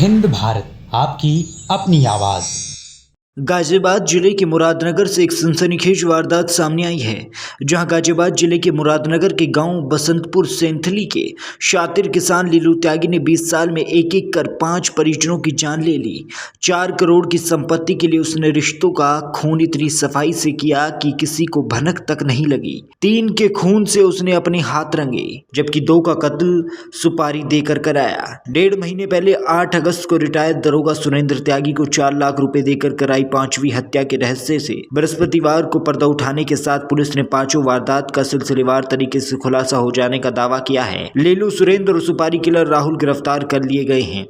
हिंद भारत, आपकी अपनी आवाज़। गाजियाबाद जिले के मुरादनगर से एक सनसनीखेज वारदात सामने आई है, जहां गाजियाबाद जिले के मुरादनगर के गांव बसंतपुर सेंथली के शातिर किसान लीलू त्यागी ने 20 साल में एक एक कर 5 परिजनों की जान ले ली। 4 करोड़ की संपत्ति के लिए उसने रिश्तों का खून इतनी सफाई से किया कि किसी को भनक तक नहीं लगी। 3 के खून से उसने अपने हाथ रंगे, जबकि 2 का कत्ल सुपारी देकर कराया। 1.5 महीने पहले 8 अगस्त को रिटायर्ड दरोगा सुरेंद्र त्यागी को 4 लाख रुपए देकर कराई 5वीं हत्या के रहस्य से बृहस्पतिवार को पर्दा उठाने के साथ पुलिस ने 5 वारदात का सिलसिलेवार तरीके से खुलासा हो जाने का दावा किया है। लीलू, सुरेंद्र और सुपारी किलर राहुल गिरफ्तार कर लिए गए हैं।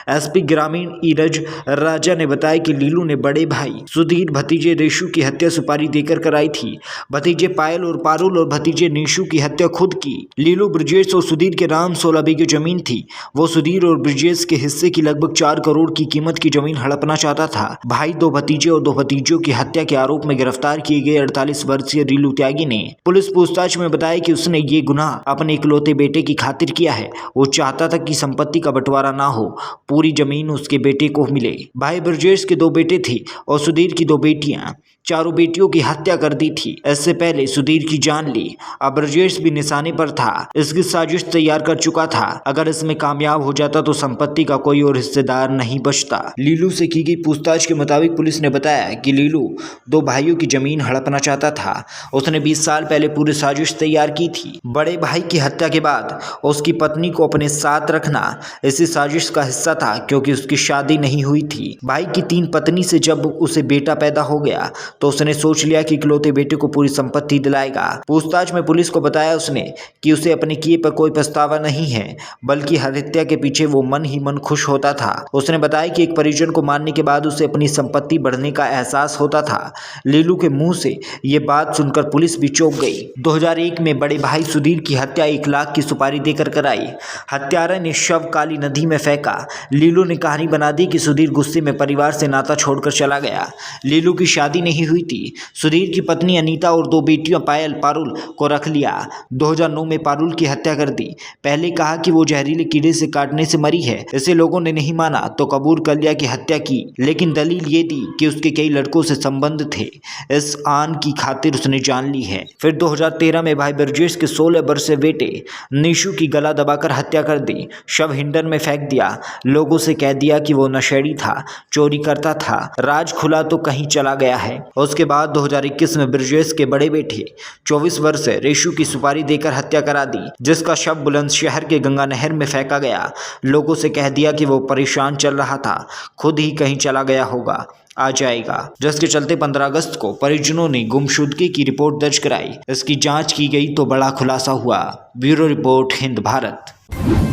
एसपी ग्रामीण ईरज राजा ने बताया कि लीलू ने बड़े भाई सुधीर, भतीजे रेशु की हत्या सुपारी देकर कराई थी। भतीजे पायल और पारुल और भतीजे नीशु की हत्या खुद की। लीलू, ब्रिजेश और सुधीर के नाम 16 बीघे जमीन थी। वो सुधीर और ब्रिजेश के हिस्से की लगभग 4 करोड़ की कीमत की जमीन हड़पना चाहता था। भाई 2 भतीजे और 2 भतीजों की हत्या के आरोप में गिरफ्तार किए गए 48 वर्षीय लीलू त्यागी ने पुलिस पूछताछ में बताया कि उसने ये गुनाह अपने इकलौते बेटे की खातिर किया है। वो चाहता था कि संपत्ति का बंटवारा ना हो, पूरी जमीन उसके बेटे को मिले। भाई ब्रजेश के 2 बेटे थे और सुधीर की 2 बेटियां। चारों बेटियों की हत्या कर दी थी। इससे पहले सुधीर की जान ली। अब ब्रजेश भी निशाने पर था। इसकी साजिश तैयार कर चुका था। अगर इसमें कामयाब हो जाता तो संपत्ति का कोई और हिस्सेदार नहीं बचता। लीलू से की गई पूछताछ के मुताबिक पुलिस ने बताया कि लीलू 2 भाइयों की जमीन हड़पना चाहता था। उसने 20 साल पहले पूरी साजिश तैयार की थी। बड़े भाई की हत्या के बाद उसकी पत्नी को अपने साथ रखना इसी साजिश का हिस्सा था, क्योंकि उसकी शादी नहीं हुई थी। भाई की 3 पत्नी से जब उसे बेटा पैदा हो गया तो उसने सोच लिया कि इकलौते बेटे को पूरी संपत्ति दिलाएगा। पूछताछ में पुलिस को बताया उसने कि उसे अपने किए पर कोई पछतावा नहीं है, बल्कि हर हत्या के पीछे वो मन ही मन खुश होता था। उसने बताया कि एक परिजन को मारने के बाद उसे अपनी संपत्ति बढ़ने का एहसास होता था। लीलू के मुंह से ये बात सुनकर पुलिस भी चौंक गई। 2001 में बड़े भाई सुधीर की हत्या 1 लाख की सुपारी देकर कराई। हत्यारा ने शव काली नदी में फेंका। लीलू ने कहानी बना दी कि सुधीर गुस्से में परिवार से नाता छोड़कर चला गया। लीलू की शादी नहीं हुई थी। सुधीर की पत्नी अनीता और 2 बेटियां पायल, पारुल को रख लिया। 2009 में पारुल की हत्या कर दी। पहले कहा कि वो जहरीले कीड़े से काटने से मरी है। इसे लोगों ने नहीं माना तो कबूल कर लिया कि हत्या की, लेकिन दलील ये दी कि उसके कई लड़कों से संबंध थे। इस आन की खातिर उसने जान ली है। फिर 2013 में भाई ब्रजेश के 16 वर्षीय बेटे नीशु की गला दबाकर हत्या कर दी। शव हिंडन में फेंक दिया। लोगों से कह दिया कि वो नशेड़ी था, चोरी करता था। राज खुला तो कहीं चला गया है। उसके बाद 2021 में ब्रजेश के बड़े बेटे 24 वर्षीय रेशु की सुपारी देकर हत्या करा दी, जिसका शव बुलंदशहर के गंगा नहर में फेंका गया। लोगों से कह दिया कि वो परेशान चल रहा था, खुद ही कहीं चला गया होगा, आ जाएगा। जिसके चलते 15 अगस्त को परिजनों ने गुमशुदगी की रिपोर्ट दर्ज कराई। इसकी जांच की गई तो बड़ा खुलासा हुआ। Bureau report, Hind Bharat.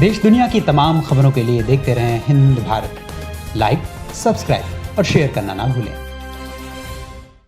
देश दुनिया की तमाम खबरों के लिए देखते रहें हिंद भारत। लाइक, सब्सक्राइब और शेयर करना ना भूलें।